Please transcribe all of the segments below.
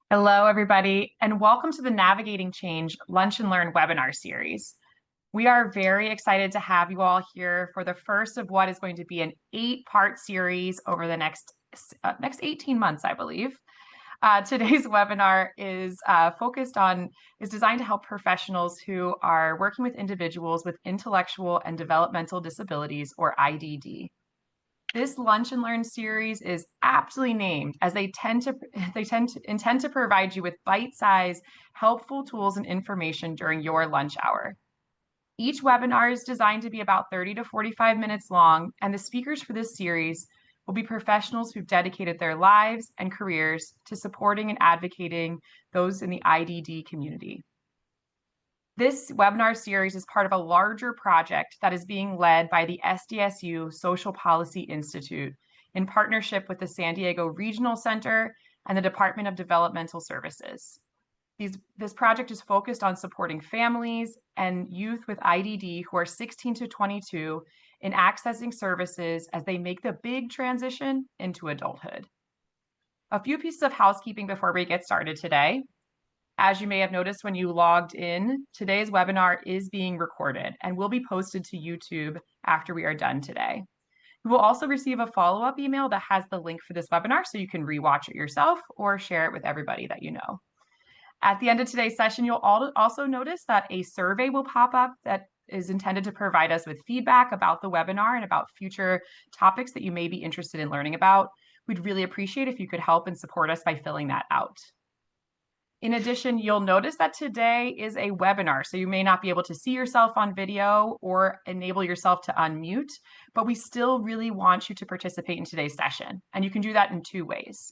Hello, everybody, and welcome to the Navigating Change Lunch and Learn webinar series. We are very excited to have you all here for the first of what is going to be an 8-part series over the next 18 months, I believe. Today's webinar is designed to help professionals who are working with individuals with intellectual and developmental disabilities, or IDD. This Lunch and Learn series is aptly named as they intend to provide you with bite-sized, helpful tools and information during your lunch hour. Each webinar is designed to be about 30 to 45 minutes long, and the speakers for this series will be professionals who've dedicated their lives and careers to supporting and advocating those in the IDD community. This webinar series is part of a larger project that is being led by the SDSU Social Policy Institute in partnership with the San Diego Regional Center and the Department of Developmental Services. This project is focused on supporting families and youth with IDD who are 16 to 22 in accessing services as they make the big transition into adulthood. A few pieces of housekeeping before we get started today. As you may have noticed when you logged in, today's webinar is being recorded and will be posted to YouTube after we are done today. You will also receive a follow-up email that has the link for this webinar so you can rewatch it yourself or share it with everybody that you know. At the end of today's session, you'll also notice that a survey will pop up that is intended to provide us with feedback about the webinar and about future topics that you may be interested in learning about. We'd really appreciate if you could help and support us by filling that out. In addition, you'll notice that today is a webinar, so you may not be able to see yourself on video or enable yourself to unmute, but we still really want you to participate in today's session, and you can do that in 2 ways.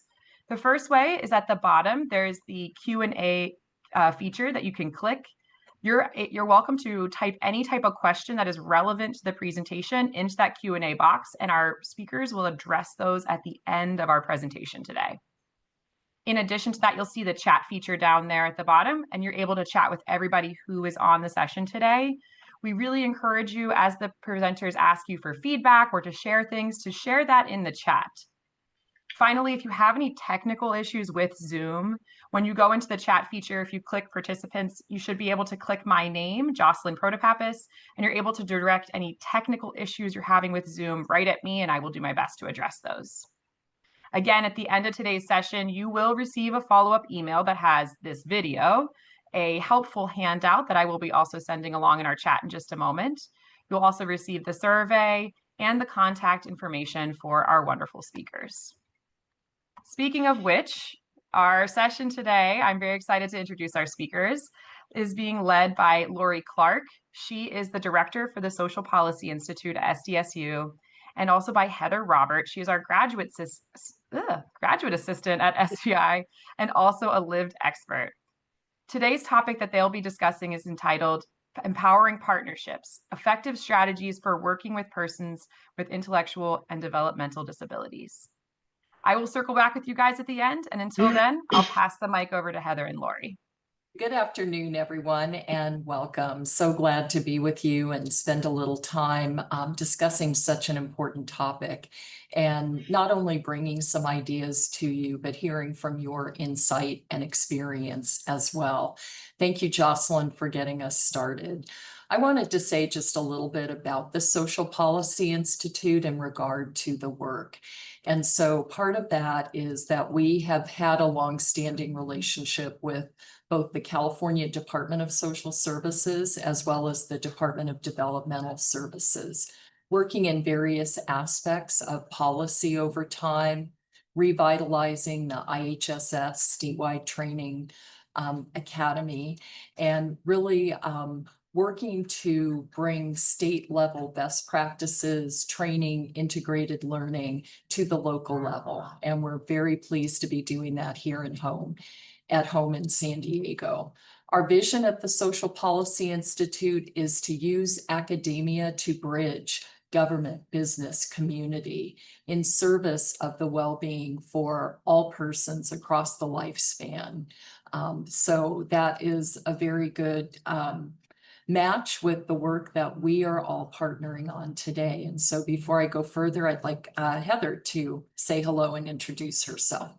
The first way is at the bottom, there's the Q&A feature that you can click. You're welcome to type any type of question that is relevant to the presentation into that Q&A box, and our speakers will address those at the end of our presentation today. In addition to that, you'll see the chat feature down there at the bottom, and you're able to chat with everybody who is on the session today. We really encourage you, as the presenters ask you for feedback or to share things, to share that in the chat. Finally, if you have any technical issues with Zoom, when you go into the chat feature, if you click participants, you should be able to click my name, Jocelyn Protopappas, and you're able to direct any technical issues you're having with Zoom right at me, and I will do my best to address those. Again, at the end of today's session, you will receive a follow-up email that has this video, a helpful handout that I will be also sending along in our chat in just a moment. You'll also receive the survey and the contact information for our wonderful speakers. Speaking of which, our session today, I'm very excited to introduce our speakers, is being led by Lori Clark. She is the director for the Social Policy Institute at SDSU, and also by Heather Roberts. She is our graduate assistant at SPI and also a lived expert. Today's topic that they'll be discussing is entitled Empowering Partnerships, Effective Strategies for Working with Persons with Intellectual and Developmental Disabilities. I will circle back with you guys at the end, and until then, I'll pass the mic over to Heather and Lori. Good afternoon, everyone, and welcome. So glad to be with you and spend a little time discussing such an important topic, and not only bringing some ideas to you, but hearing from your insight and experience as well. Thank you, Jocelyn, for getting us started. I wanted to say just a little bit about the Social Policy Institute in regard to the work. And so part of that is that we have had a long-standing relationship with both the California Department of Social Services as well as the Department of Developmental Services, working in various aspects of policy over time, revitalizing the IHSS statewide training academy, and really working to bring state level best practices, training, integrated learning to the local level. And we're very pleased to be doing that here at home in San Diego. Our vision at the Social Policy Institute is to use academia to bridge government, business, community in service of the well-being for all persons across the lifespan. So that is a very good match with the work that we are all partnering on today. And so before I go further, I'd like Heather to say hello and introduce herself.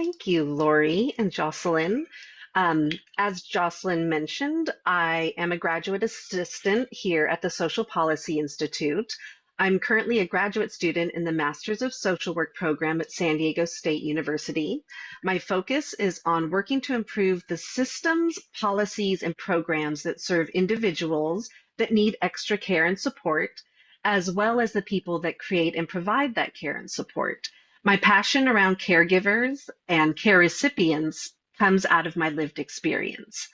Thank you, Lori and Jocelyn. As Jocelyn mentioned, I am a graduate assistant here at the Social Policy Institute. I'm currently a graduate student in the Masters of Social Work program at San Diego State University. My focus is on working to improve the systems, policies, and programs that serve individuals that need extra care and support, as well as the people that create and provide that care and support. My passion around caregivers and care recipients comes out of my lived experience.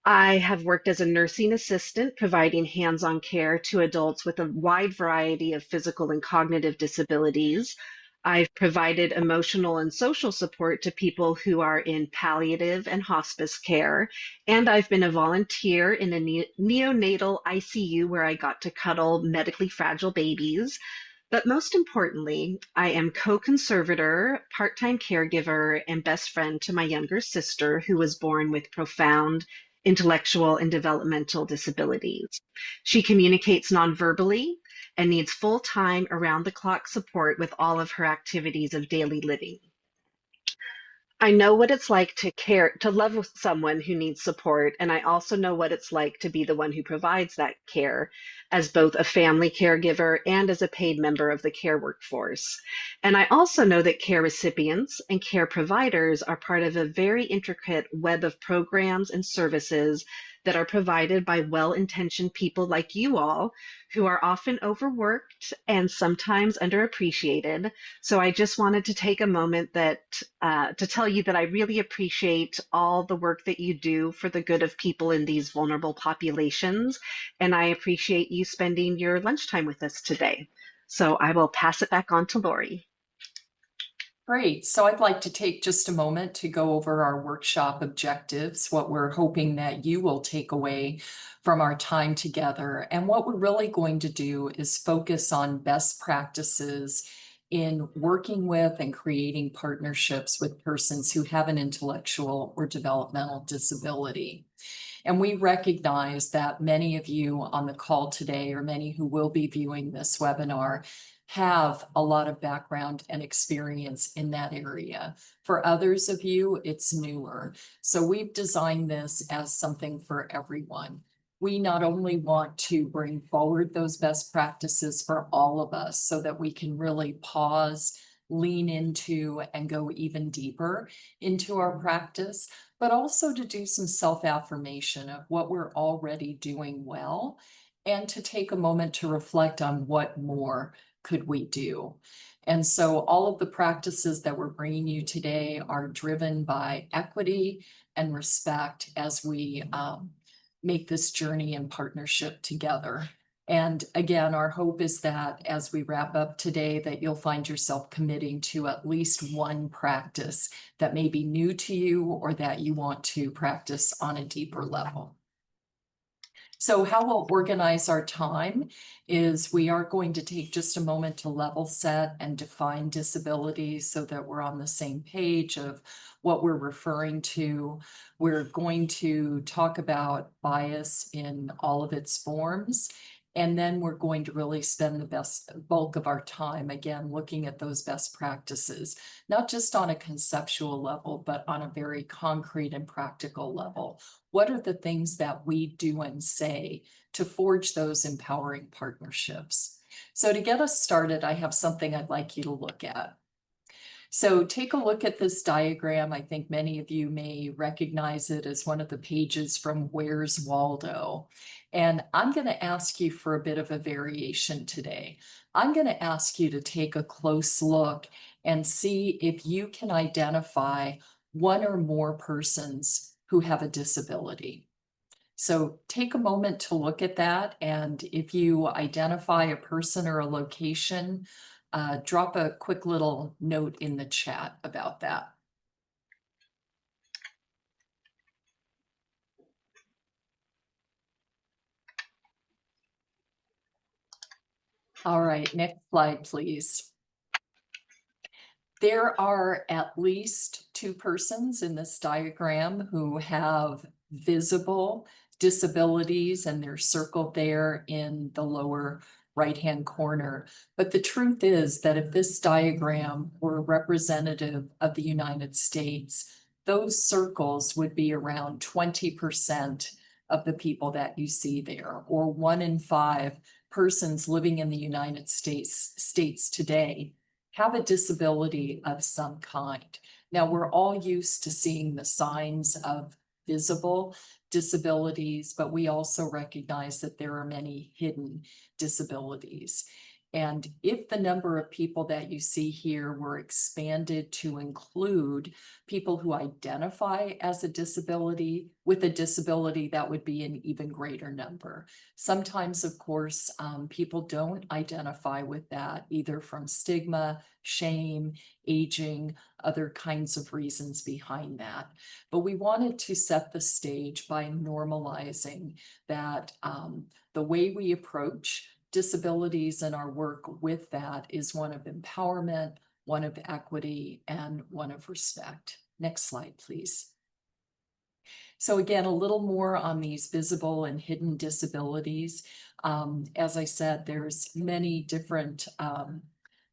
I have worked as a nursing assistant, providing hands on care to adults with a wide variety of physical and cognitive disabilities. I've provided emotional and social support to people who are in palliative and hospice care. And I've been a volunteer in a neonatal ICU where I got to cuddle medically fragile babies. But most importantly, I am co-conservator, part-time caregiver, and best friend to my younger sister who was born with profound intellectual and developmental disabilities. She communicates nonverbally and needs full-time, around-the-clock support with all of her activities of daily living. I know what it's like to care, to love with someone who needs support, and I also know what it's like to be the one who provides that care as both a family caregiver and as a paid member of the care workforce. And I also know that care recipients and care providers are part of a very intricate web of programs and services that are provided by well-intentioned people like you all, who are often overworked and sometimes underappreciated. So I just wanted to take a moment to tell you that I really appreciate all the work that you do for the good of people in these vulnerable populations, and I appreciate you spending your lunchtime with us today. So I will pass it back on to Lori. Great. So I'd like to take just a moment to go over our workshop objectives, what we're hoping that you will take away from our time together. And what we're really going to do is focus on best practices in working with and creating partnerships with persons who have an intellectual or developmental disability. And we recognize that many of you on the call today, or many who will be viewing this webinar, have a lot of background and experience in that area. For others of you, it's newer. So we've designed this as something for everyone. We not only want to bring forward those best practices for all of us so that we can really pause, lean into, and go even deeper into our practice, but also to do some self-affirmation of what we're already doing well, and to take a moment to reflect on what more could we do. And so all of the practices that we're bringing you today are driven by equity and respect as we make this journey in partnership together. And again, our hope is that as we wrap up today, that you'll find yourself committing to at least one practice that may be new to you or that you want to practice on a deeper level. So how we'll organize our time is we are going to take just a moment to level set and define disabilities so that we're on the same page of what we're referring to. We're going to talk about bias in all of its forms. And then we're going to really spend the bulk of our time, again, looking at those best practices, not just on a conceptual level, but on a very concrete and practical level. What are the things that we do and say to forge those empowering partnerships? So to get us started, I have something I'd like you to look at. So take a look at this diagram. I think many of you may recognize it as one of the pages from Where's Waldo? And I'm going to ask you for a bit of a variation today. I'm going to ask you to take a close look and see if you can identify one or more persons who have a disability. So take a moment to look at that. And if you identify a person or a location, drop a quick little note in the chat about that. All right, next slide, please. There are at least two persons in this diagram who have visible disabilities, and they're circled there in the lower right-hand corner. But the truth is that if this diagram were representative of the United States, those circles would be around 20% of the people that you see there, or 1 in 5 persons living in the United States today have a disability of some kind. Now, we're all used to seeing the signs of visible disabilities, but we also recognize that there are many hidden disabilities. And if the number of people that you see here were expanded to include people who identify as a disability, with a disability, that would be an even greater number. Sometimes, of course, people don't identify with that, either from stigma, shame, aging, other kinds of reasons behind that. But we wanted to set the stage by normalizing that the way we approach disabilities and our work with that is one of empowerment, one of equity, and one of respect. Next slide, please. So again, a little more on these visible and hidden disabilities. As I said, there's many different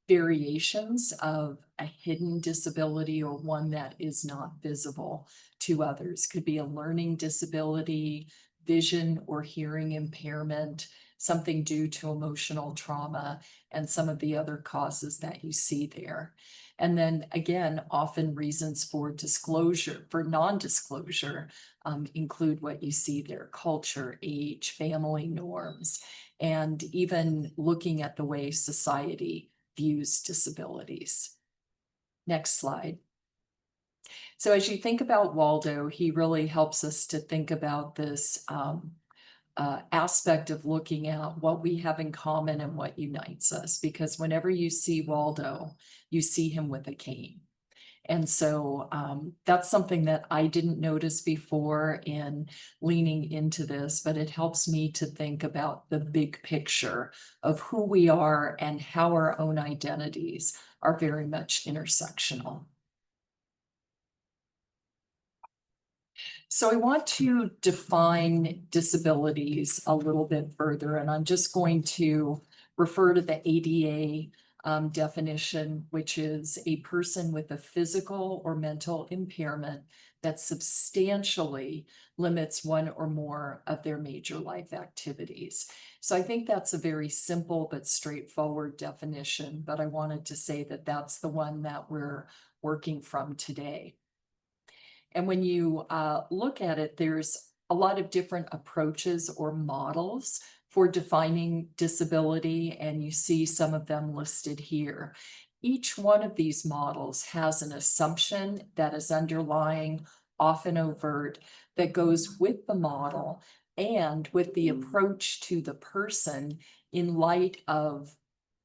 variations of a hidden disability, or one that is not visible to others. Could be a learning disability, vision or hearing impairment, something due to emotional trauma, and some of the other causes that you see there. And then again, often reasons for disclosure, for non-disclosure, include what you see there: culture, age, family norms, and even looking at the way society views disabilities. Next slide. So as you think about Waldo, he really helps us to think about this aspect of looking at what we have in common and what unites us, because whenever you see Waldo, you see him with a cane. And so that's something that I didn't notice before in leaning into this, but it helps me to think about the big picture of who we are and how our own identities are very much intersectional. So I want to define disabilities a little bit further, and I'm just going to refer to the ADA definition, which is a person with a physical or mental impairment that substantially limits one or more of their major life activities. So I think that's a very simple but straightforward definition, but I wanted to say that that's the one that we're working from today. And when you look at it, there's a lot of different approaches or models for defining disability, and you see some of them listed here. Each one of these models has an assumption that is underlying, often overt, that goes with the model and with the approach to the person in light of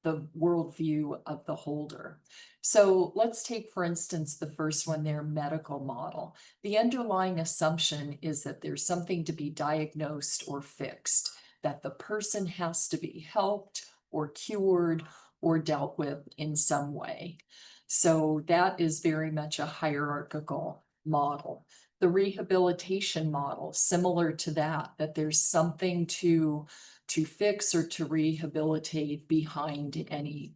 the worldview of the holder. So let's take, for instance, the first one there, medical model. The underlying assumption is that there's something to be diagnosed or fixed, that the person has to be helped or cured or dealt with in some way. So that is very much a hierarchical model. The rehabilitation model, similar to that, that there's something to fix or to rehabilitate behind any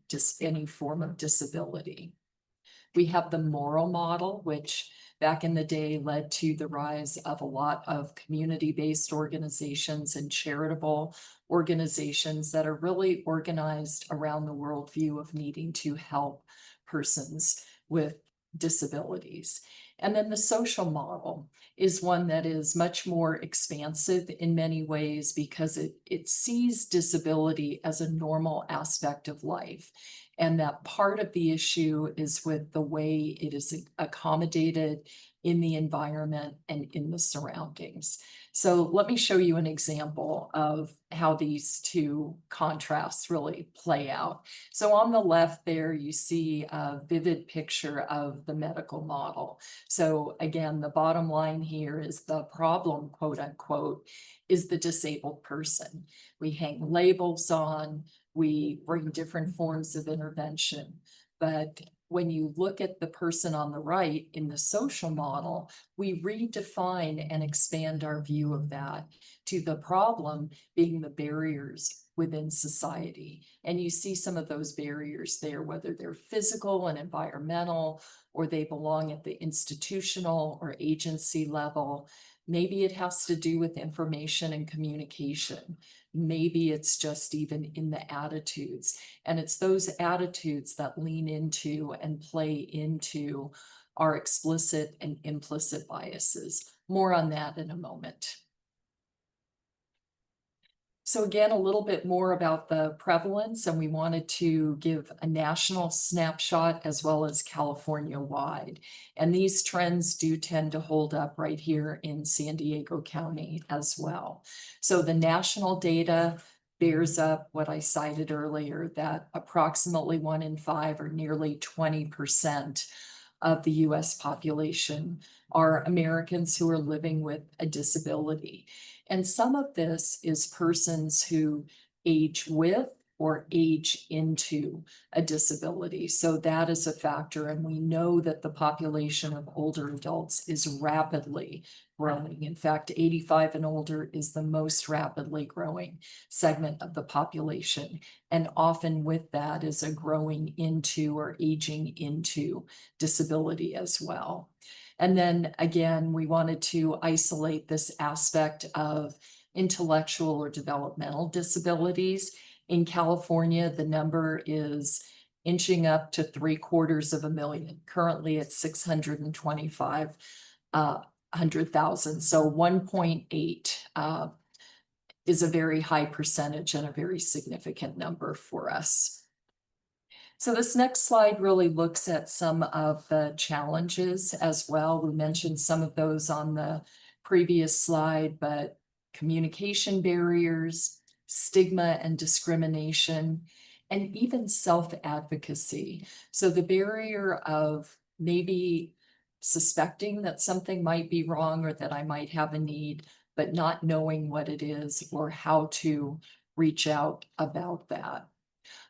form of disability. We have the moral model, which back in the day led to the rise of a lot of community-based organizations and charitable organizations that are really organized around the worldview of needing to help persons with disabilities. And then the social model is one that is much more expansive in many ways, because it sees disability as a normal aspect of life. And that part of the issue is with the way it is accommodated in the environment and in the surroundings. So let me show you an example of how these two contrasts really play out. So on the left there, you see a vivid picture of the medical model. So again, the bottom line here is the problem, quote unquote, is the disabled person. We hang labels on, we bring different forms of intervention, but when you look at the person on the right in the social model, we redefine and expand our view of that to the problem being the barriers within society. And you see some of those barriers there, whether they're physical and environmental, or they belong at the institutional or agency level. Maybe it has to do with information and communication. Maybe it's just even in the attitudes. And it's those attitudes that lean into and play into our explicit and implicit biases. More on that in a moment. So again, a little bit more about the prevalence, and we wanted to give a national snapshot as well as California-wide. And these trends do tend to hold up right here in San Diego County as well. So the national data bears up what I cited earlier, that approximately 1 in 5 or nearly 20% of the US population are Americans who are living with a disability. And some of this is persons who age with or age into a disability. So that is a factor. And we know that the population of older adults is rapidly growing. In fact, 85 and older is the most rapidly growing segment of the population. And often with that is a growing into or aging into disability as well. And then again, we wanted to isolate this aspect of intellectual or developmental disabilities. In California, the number is inching up to 750,000. Currently, it's 625,000. So 1.8 is a very high percentage and a very significant number for us. So this next slide really looks at some of the challenges as well. We mentioned some of those on the previous slide, but communication barriers, stigma and discrimination, and even self-advocacy. So the barrier of maybe suspecting that something might be wrong or that I might have a need, but not knowing what it is or how to reach out about that.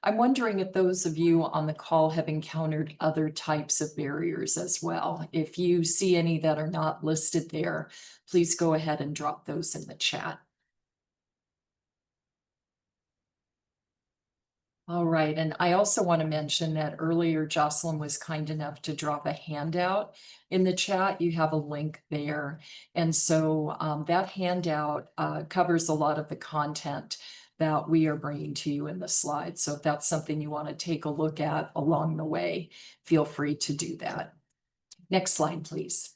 I'm wondering if those of you on the call have encountered other types of barriers as well. If you see any that are not listed there, please go ahead and drop those in the chat. All right, and I also want to mention that earlier Jocelyn was kind enough to drop a handout in the chat. You have a link there. And so that handout covers a lot of the content that we are bringing to you in the slides. So if that's something you want to take a look at along the way, feel free to do that. Next slide, please.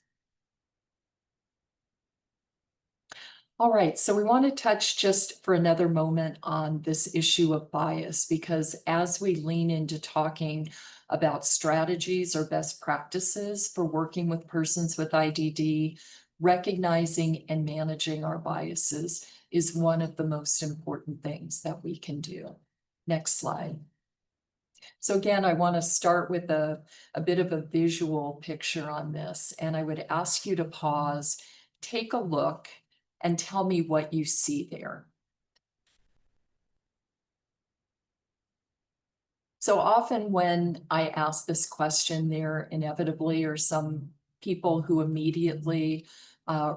All right, so we want to touch just for another moment on this issue of bias, because as we lean into talking about strategies or best practices for working with persons with IDD, recognizing and managing our biases is one of the most important things that we can do. Next slide. So again, I want to start with a bit of a visual picture on this, and I would ask you to pause, take a look, and tell me what you see there. So often when I ask this question, there inevitably are some people who immediately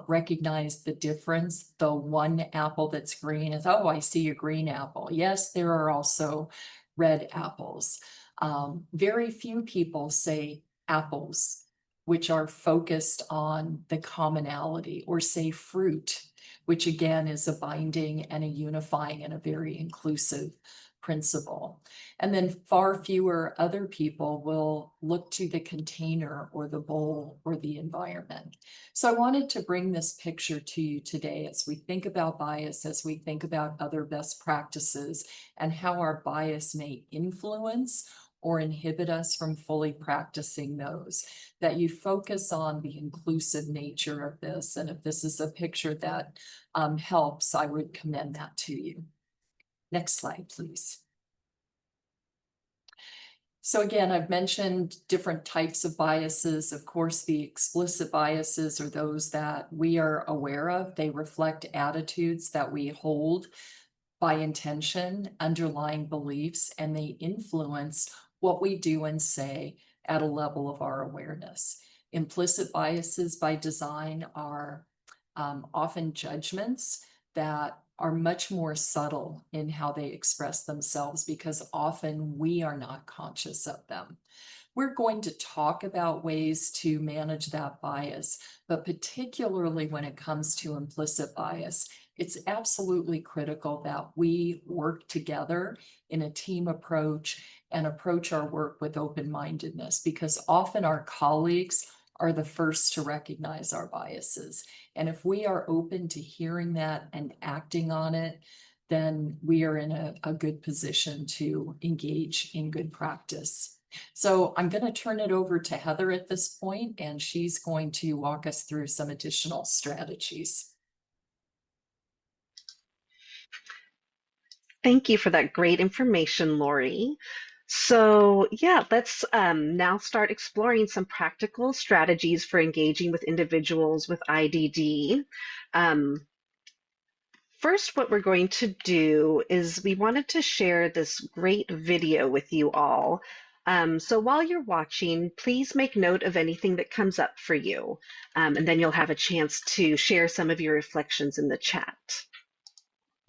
recognize the difference. The one apple that's green is, oh, I see a green apple. Yes, there are also red apples. Very few people say apples, which are focused on the commonality, or say fruit, which again is a binding and a unifying and a very inclusive principle. And then far fewer other people will look to the container or the bowl or the environment. So I wanted to bring this picture to you today as we think about bias, as we think about other best practices and how our bias may influence or inhibit us from fully practicing those, that you focus on the inclusive nature of this. And if this is a picture that helps, I would commend that to you. Next slide, please. So again, I've mentioned different types of biases. Of course, the explicit biases are those that we are aware of. They reflect attitudes that we hold by intention, underlying beliefs, and they influence what we do and say at a level of our awareness. Implicit biases by design are often judgments that are much more subtle in how they express themselves because often we are not conscious of them. We're going to talk about ways to manage that bias, but particularly when it comes to implicit bias, it's absolutely critical that we work together in a team approach and approach our work with open-mindedness, because often our colleagues are the first to recognize our biases. And if we are open to hearing that and acting on it, then we are in a good position to engage in good practice. So I'm going to turn it over to Heather at this point, and she's going to walk us through some additional strategies. Thank you for that great information, Lori. So yeah, let's now start exploring some practical strategies for engaging with individuals with IDD. First, what we're going to do is we wanted to share this great video with you all. So while you're watching, please make note of anything that comes up for you, and then you'll have a chance to share some of your reflections in the chat.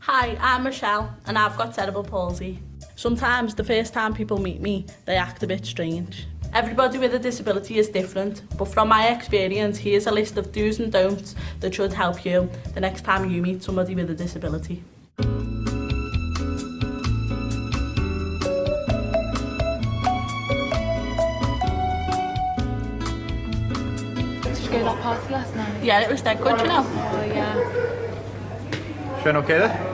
Hi, I'm Michelle and I've got cerebral palsy. Sometimes the first time people meet me, they act a bit strange. Everybody with a disability is different, but from my experience, here's a list of do's and don'ts that should help you the next time you meet somebody with a disability. Did you go to that party last night? Yeah, it was dead good, you know. Oh yeah. Feeling okay there?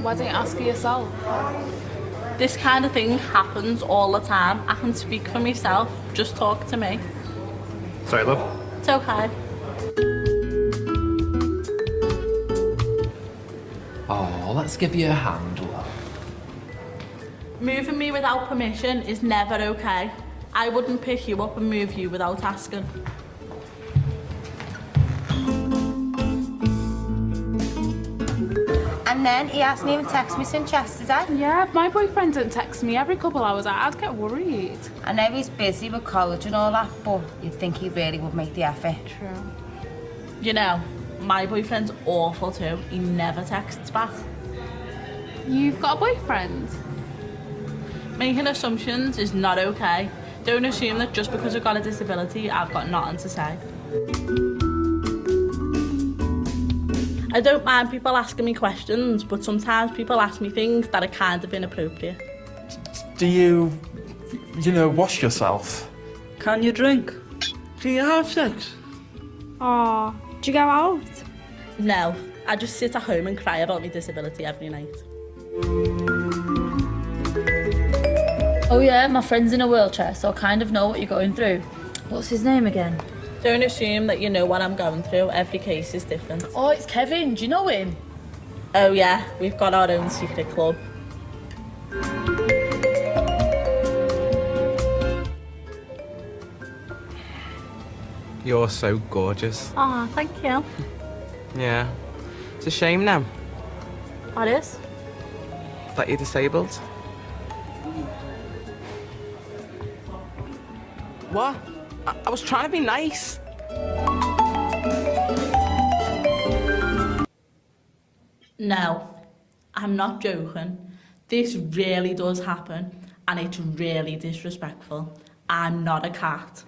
Why don't you ask for yourself? This kind of thing happens all the time. I can speak for myself, just talk to me. Sorry, love. It's okay. Oh, let's give you a hand, love. Moving me without permission is never okay. I wouldn't pick you up and move you without asking. And then he hasn't even texted me since yesterday. Yeah, if my boyfriend didn't text me every couple hours, I'd get worried. I know he's busy with college and all that, but you'd think he really would make the effort. True. You know, my boyfriend's awful too. He never texts back. You've got a boyfriend? Making assumptions is not okay. Don't assume that just because I've got a disability, I've got nothing to say. I don't mind people asking me questions, but sometimes people ask me things that are kind of inappropriate. Do you wash yourself? Can you drink? Do you have sex? Aw, do you go out? No, I just sit at home and cry about my disability every night. Oh yeah, my friend's in a wheelchair, so I kind of know what you're going through. What's his name again? Don't assume that you know what I'm going through. Every case is different. Oh, it's Kevin. Do you know him? Oh yeah, we've got our own secret club. You're so gorgeous. Aw, thank you. Yeah. It's a shame now What is? that you're disabled. What? I was trying to be nice. No, I'm not joking. This really does happen and it's really disrespectful. I'm not a cat.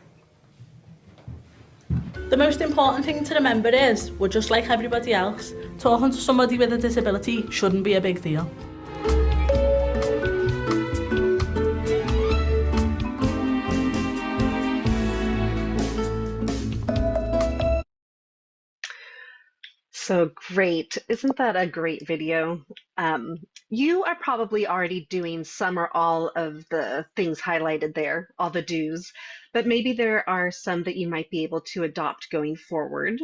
The most important thing to remember is, we're just like everybody else. Talking to somebody with a disability shouldn't be a big deal. So great. Isn't that a great video? You are probably already doing some or all of the things highlighted there, all the do's, but maybe there are some that you might be able to adopt going forward.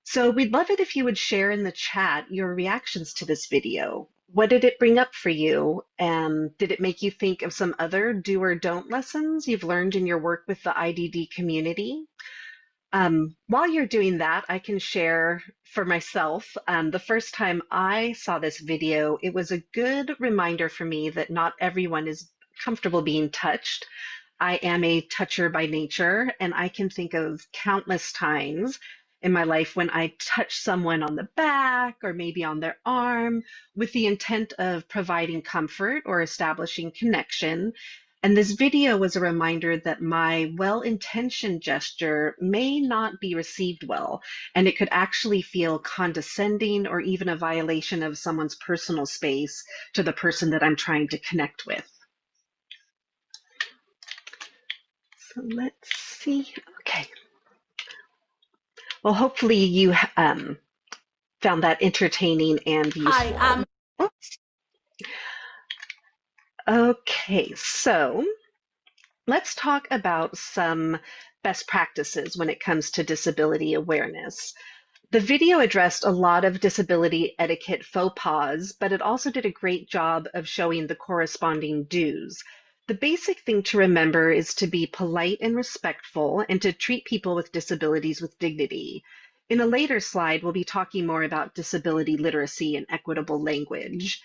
So we'd love it if you would share in the chat your reactions to this video. What did it bring up for you? Did it make you think of some other do or don't lessons you've learned in your work with the IDD community? While you're doing that, I can share for myself, the first time I saw this video, it was a good reminder for me that not everyone is comfortable being touched. I am a toucher by nature, and I can think of countless times in my life when I touch someone on the back or maybe on their arm with the intent of providing comfort or establishing connection. And this video was a reminder that my well-intentioned gesture may not be received well, and it could actually feel condescending or even a violation of someone's personal space to the person that I'm trying to connect with. So let's see. Okay. Well, hopefully you found that entertaining and useful. Hi, Oops. Okay, so let's talk about some best practices when it comes to disability awareness. The video addressed a lot of disability etiquette faux pas, but it also did a great job of showing the corresponding do's. The basic thing to remember is to be polite and respectful and to treat people with disabilities with dignity. In a later slide, we'll be talking more about disability literacy and equitable language.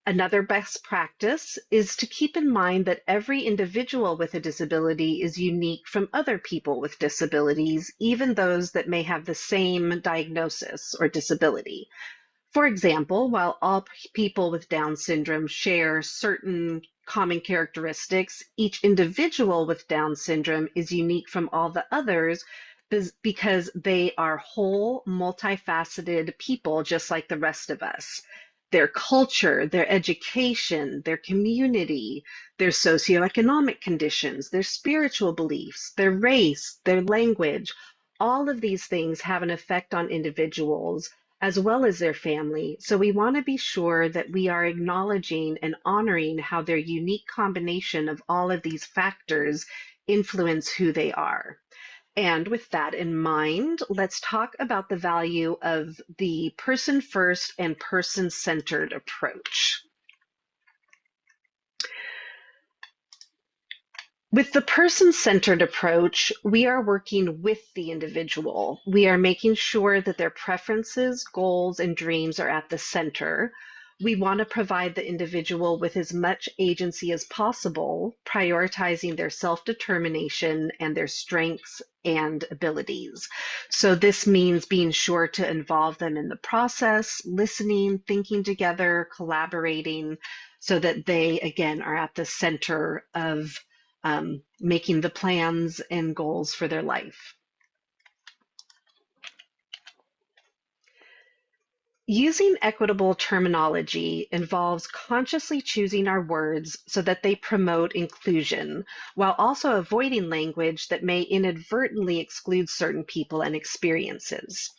Another best practice is to keep in mind that every individual with a disability is unique from other people with disabilities, even those that may have the same diagnosis or disability. For example, while all people with Down syndrome share certain common characteristics, each individual with Down syndrome is unique from all the others because they are whole, multifaceted people just like the rest of us. Their culture, their education, their community, their socioeconomic conditions, their spiritual beliefs, their race, their language, all of these things have an effect on individuals as well as their family. So we want to be sure that we are acknowledging and honoring how their unique combination of all of these factors influence who they are. And with that in mind, let's talk about the value of the person-first and person-centered approach. With the person-centered approach, we are working with the individual. We are making sure that their preferences, goals, and dreams are at the center. We want to provide the individual with as much agency as possible, prioritizing their self-determination and their strengths and abilities. So this means being sure to involve them in the process, listening, thinking together, collaborating, so that they, again, are at the center of making the plans and goals for their life. Using equitable terminology involves consciously choosing our words so that they promote inclusion, while also avoiding language that may inadvertently exclude certain people and experiences.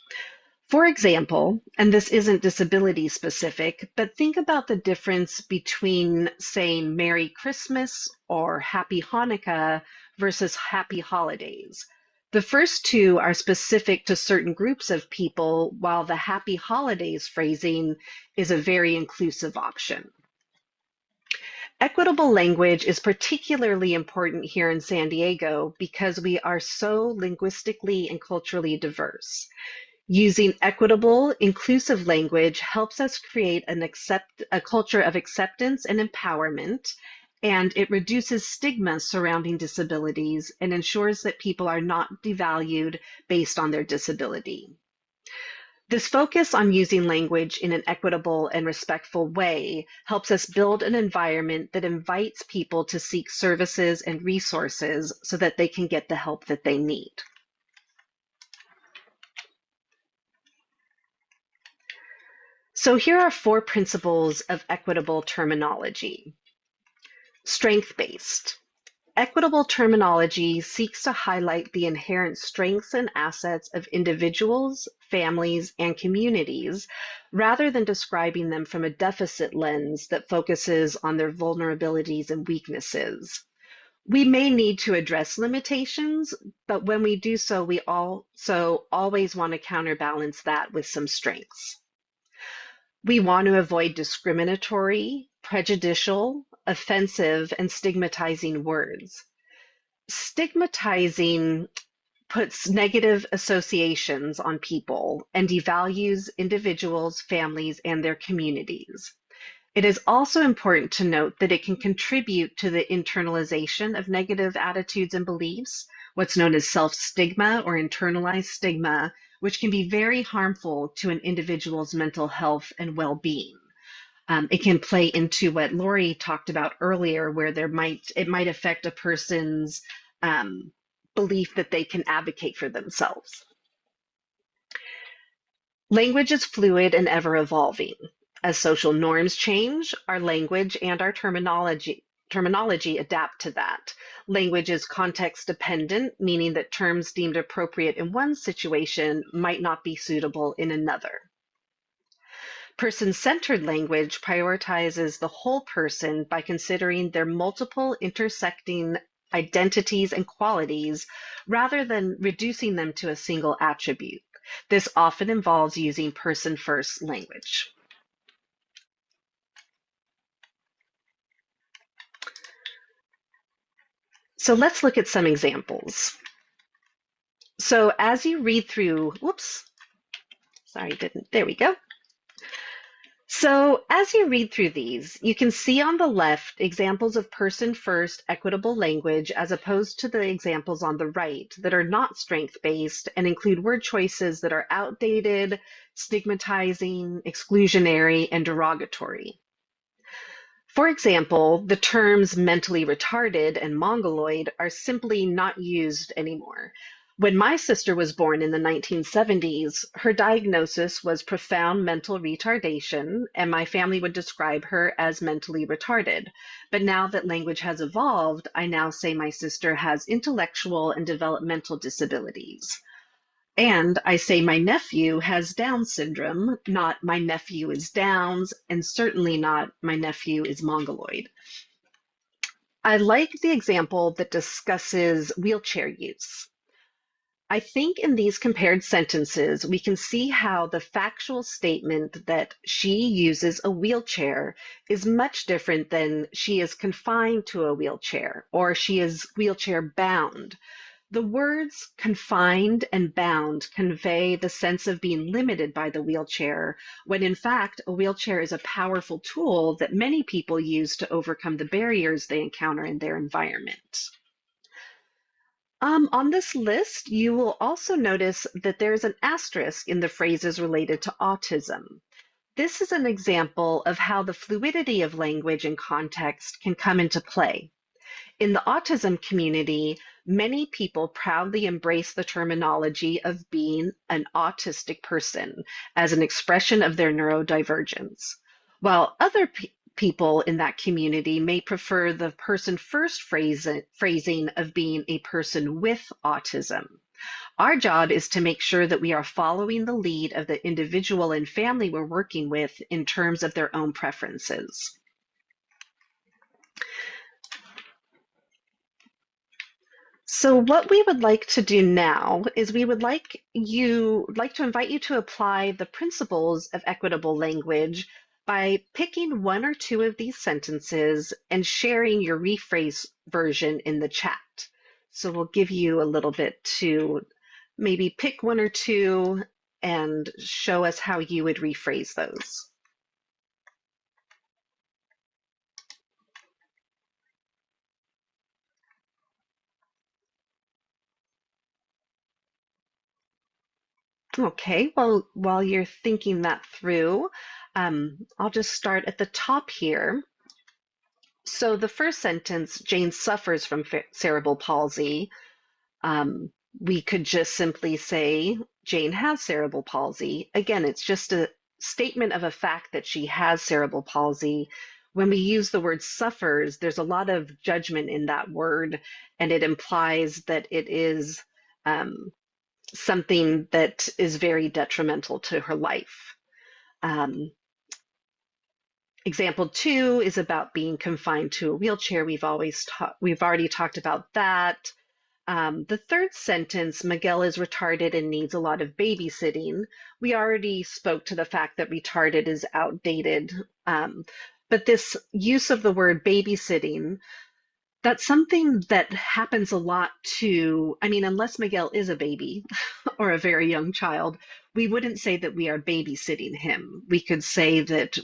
For example, and this isn't disability specific, but think about the difference between saying Merry Christmas or Happy Hanukkah versus Happy Holidays. The first two are specific to certain groups of people, while the Happy Holidays phrasing is a very inclusive option. Equitable language is particularly important here in San Diego because we are so linguistically and culturally diverse. Using equitable, inclusive language helps us create a culture of acceptance and empowerment, and it reduces stigma surrounding disabilities and ensures that people are not devalued based on their disability. This focus on using language in an equitable and respectful way helps us build an environment that invites people to seek services and resources so that they can get the help that they need. So here are 4 principles of equitable terminology. Strength-based. Equitable terminology seeks to highlight the inherent strengths and assets of individuals, families, and communities, rather than describing them from a deficit lens that focuses on their vulnerabilities and weaknesses. We may need to address limitations, but when we do so, we also always want to counterbalance that with some strengths. We want to avoid discriminatory, prejudicial, offensive, and stigmatizing words. Stigmatizing puts negative associations on people and devalues individuals, families, and their communities. It is also important to note that it can contribute to the internalization of negative attitudes and beliefs, what's known as self-stigma or internalized stigma, which can be very harmful to an individual's mental health and well-being. It can play into what Lori talked about earlier, where it might affect a person's belief that they can advocate for themselves. Language is fluid and ever evolving. As social norms change, our language and our terminology adapt to that. Language is context dependent, meaning that terms deemed appropriate in one situation might not be suitable in another. Person-centered language prioritizes the whole person by considering their multiple intersecting identities and qualities rather than reducing them to a single attribute. This often involves using person-first language. So let's look at some examples. So as you read through, there we go. So as you read through these, you can see on the left examples of person-first equitable language as opposed to the examples on the right that are not strength-based and include word choices that are outdated, stigmatizing, exclusionary, and derogatory. For example, the terms mentally retarded and mongoloid are simply not used anymore. When my sister was born in the 1970s, her diagnosis was profound mental retardation, and my family would describe her as mentally retarded. But now that language has evolved, I now say my sister has intellectual and developmental disabilities. And I say my nephew has Down syndrome, not my nephew is Downs, and certainly not my nephew is mongoloid. I like the example that discusses wheelchair use. I think in these compared sentences, we can see how the factual statement that she uses a wheelchair is much different than she is confined to a wheelchair or she is wheelchair bound. The words confined and bound convey the sense of being limited by the wheelchair, when in fact, a wheelchair is a powerful tool that many people use to overcome the barriers they encounter in their environment. On this list, you will also notice that there's an asterisk in the phrases related to autism. This is an example of how the fluidity of language and context can come into play. In the autism community, many people proudly embrace the terminology of being an autistic person as an expression of their neurodivergence, while other people in that community may prefer the person-first phrasing of being a person with autism. Our job is to make sure that we are following the lead of the individual and family we're working with in terms of their own preferences. So what we would like to do now is we would like to invite you to apply the principles of equitable language by picking one or two of these sentences and sharing your rephrase version in the chat. So we'll give you a little bit to maybe pick one or two and show us how you would rephrase those. Okay, well, while you're thinking that through, I'll just start at the top here. So the first sentence, Jane suffers from cerebral palsy. We could just simply say, Jane has cerebral palsy. Again, it's just a statement of a fact that she has cerebral palsy. When we use the word suffers, there's a lot of judgment in that word, and it implies that it is something that is very detrimental to her life. Example 2 is about being confined to a wheelchair. We've already talked about that. The third sentence, Miguel is retarded and needs a lot of babysitting. We already spoke to the fact that retarded is outdated, but this use of the word babysitting, that's something that happens a lot unless Miguel is a baby or a very young child, we wouldn't say that we are babysitting him. We could say that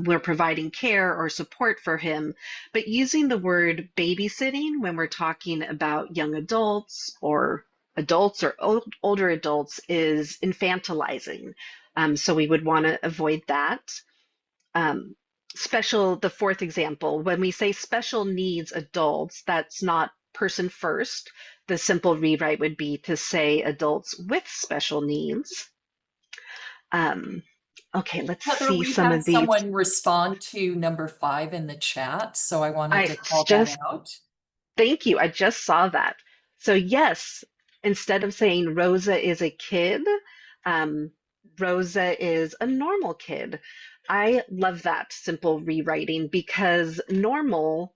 we're providing care or support for him, but using the word babysitting when we're talking about young adults or older adults is infantilizing. So we would want to avoid that. The fourth example, when we say special needs adults, that's not person first. The simple rewrite would be to say adults with special needs. Okay, let's Heather, see we some had of these. someone respond to number 5 in the chat, so I wanted to call that out. Thank you. I just saw that. So yes, instead of saying Rosa is a kid, Rosa is a normal kid. I love that simple rewriting because normal,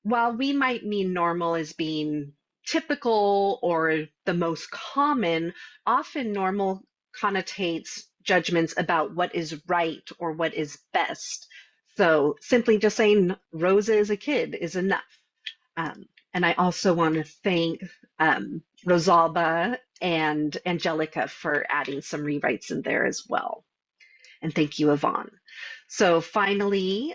while we might mean normal as being typical or the most common, often normal connotates judgments about what is right or what is best. So simply just saying Rosa is a kid is enough. And I also want to thank Rosalba and Angelica for adding some rewrites in there as well. And thank you, Yvonne. So finally,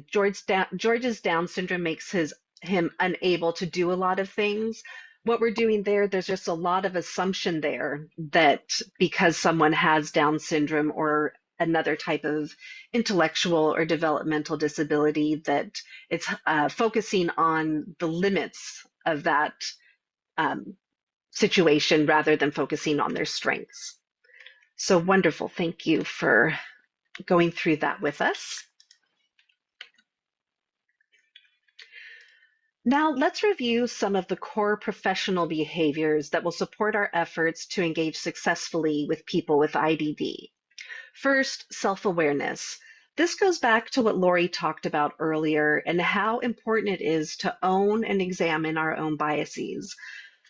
George's Down syndrome makes him unable to do a lot of things. What we're doing there's just a lot of assumption there that because someone has Down syndrome or another type of intellectual or developmental disability, that it's focusing on the limits of that situation rather than focusing on their strengths. So wonderful. Thank you for going through that with us. Now let's review some of the core professional behaviors that will support our efforts to engage successfully with people with IDD. First, self-awareness. This goes back to what Lori talked about earlier and how important it is to own and examine our own biases.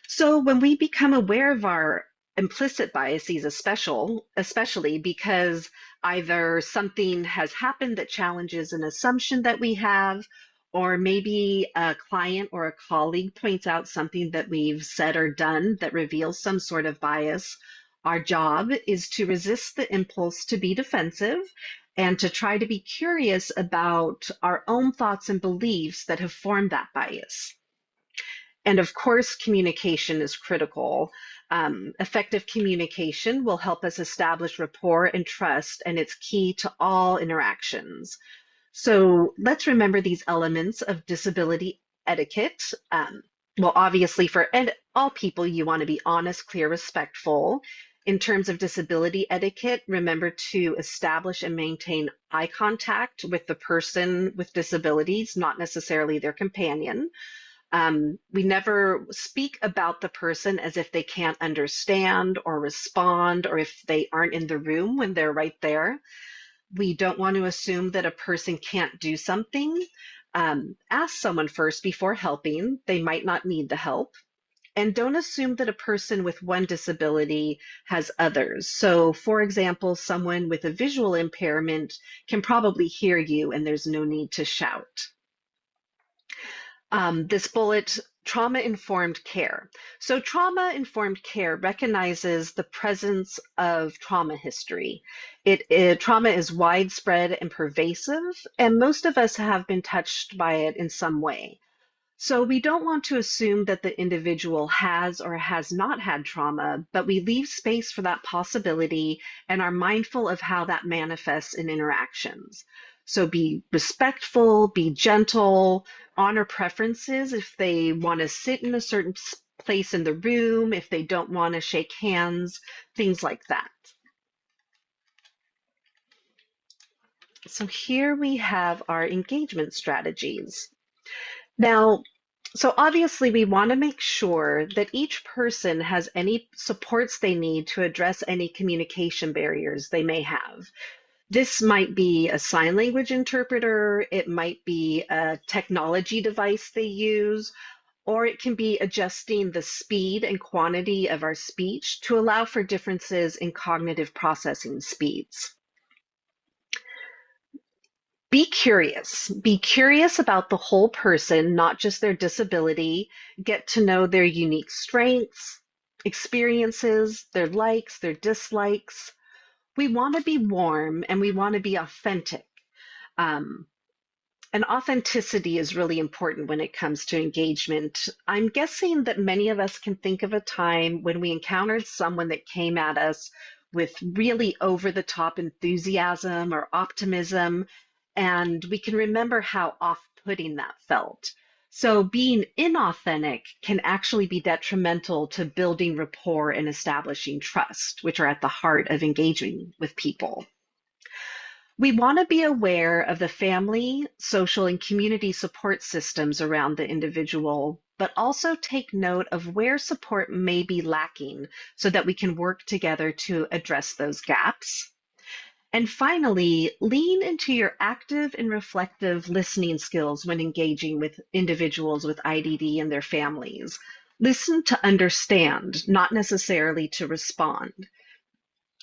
So when we become aware of our implicit biases, especially because either something has happened that challenges an assumption that we have, or maybe a client or a colleague points out something that we've said or done that reveals some sort of bias, our job is to resist the impulse to be defensive and to try to be curious about our own thoughts and beliefs that have formed that bias. And of course, communication is critical. Effective communication will help us establish rapport and trust, and it's key to all interactions. So let's remember these elements of disability etiquette. Well, obviously for all people, you want to be honest, clear, respectful. In terms of disability etiquette, remember to establish and maintain eye contact with the person with disabilities, not necessarily their companion. We never speak about the person as if they can't understand or respond, or if they aren't in the room when they're right there. We don't want to assume that a person can't do something. Ask someone first before helping. They might not need the help. And don't assume that a person with one disability has others. So, for example, someone with a visual impairment can probably hear you and there's no need to shout. This bullet, trauma-informed care. So trauma-informed care recognizes the presence of trauma history. Trauma is widespread and pervasive, and most of us have been touched by it in some way. So we don't want to assume that the individual has or has not had trauma, but we leave space for that possibility and are mindful of how that manifests in interactions. So be respectful, be gentle, honor preferences if they want to sit in a certain place in the room, if they don't want to shake hands, things like that. So here we have our engagement strategies. Now, so obviously we want to make sure that each person has any supports they need to address any communication barriers they may have. This might be a sign language interpreter, it might be a technology device they use, or it can be adjusting the speed and quantity of our speech to allow for differences in cognitive processing speeds. Be curious. Be curious about the whole person, not just their disability. Get to know their unique strengths, experiences, their likes, their dislikes. We want to be warm and we want to be authentic. Um, and authenticity is really important when it comes to engagement. I'm guessing that many of us can think of a time when we encountered someone that came at us with really over the top enthusiasm or optimism, and we can remember how off-putting that felt. So being inauthentic can actually be detrimental to building rapport and establishing trust, which are at the heart of engaging with people. We want to be aware of the family, social, and community support systems around the individual, but also take note of where support may be lacking so that we can work together to address those gaps. And finally, lean into your active and reflective listening skills when engaging with individuals with IDD and their families. Listen to understand, not necessarily to respond.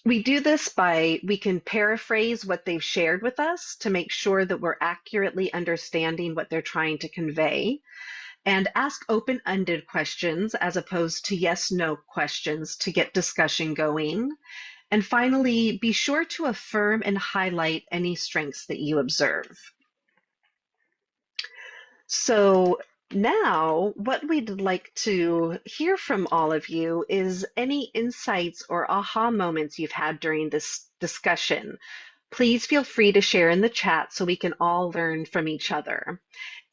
We do this we can paraphrase what they've shared with us to make sure that we're accurately understanding what they're trying to convey, and ask open-ended questions as opposed to yes/no questions to get discussion going. And finally, be sure to affirm and highlight any strengths that you observe. So now, what we'd like to hear from all of you is any insights or aha moments you've had during this discussion. Please feel free to share in the chat so we can all learn from each other.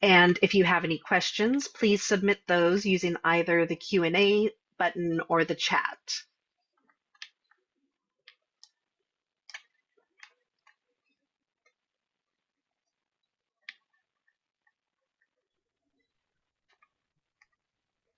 And if you have any questions, please submit those using either the Q&A button or the chat.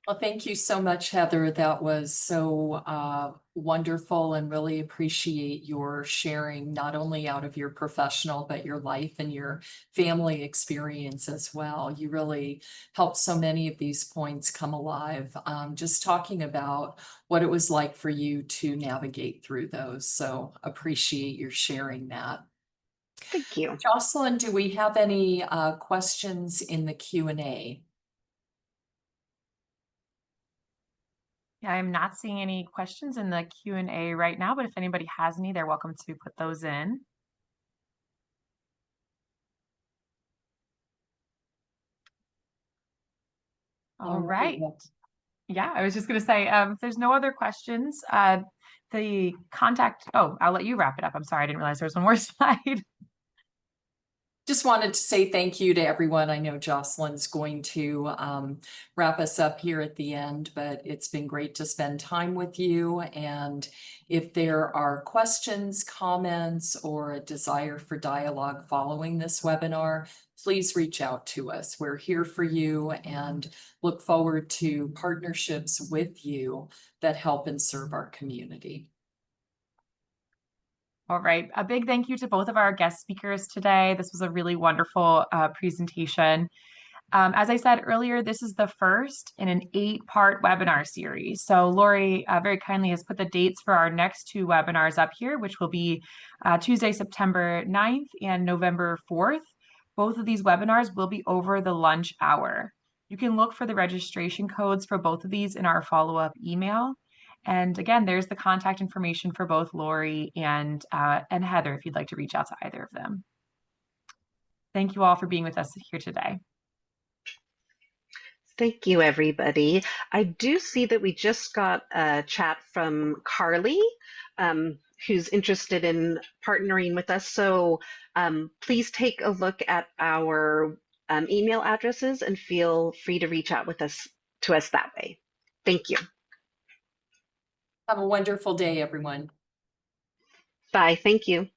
Well, thank you so much, Heather. That was so wonderful, and really appreciate your sharing, not only out of your professional, but your life and your family experience as well. You really helped so many of these points come alive. Just talking about what it was like for you to navigate through those. So appreciate your sharing that. Thank you. Jocelyn, do we have any questions in the Q&A? Yeah, I'm not seeing any questions in the Q&A right now, but if anybody has any, they're welcome to put those in. All right. Yeah, I was just going to say, if there's no other questions, the contact, oh, I'll let you wrap it up. I'm sorry, I didn't realize there was one more slide. Just wanted to say thank you to everyone. I know Jocelyn's going to wrap us up here at the end, but it's been great to spend time with you. And if there are questions, comments, or a desire for dialogue following this webinar, please reach out to us. We're here for you and look forward to partnerships with you that help and serve our community. All right. A big thank you to both of our guest speakers today. This was a really wonderful presentation. As I said earlier, this is the first in an 8-part webinar series. So Lori very kindly has put the dates for our next 2 webinars up here, which will be Tuesday, September 9th and November 4th. Both of these webinars will be over the lunch hour. You can look for the registration codes for both of these in our follow-up email. And again, there's the contact information for both Lori and Heather if you'd like to reach out to either of them. Thank you all for being with us here today. Thank you, everybody. I do see that we just got a chat from Carly, who's interested in partnering with us. So please take a look at our email addresses and feel free to reach out to us that way. Thank you. Have a wonderful day, everyone. Bye. Thank you.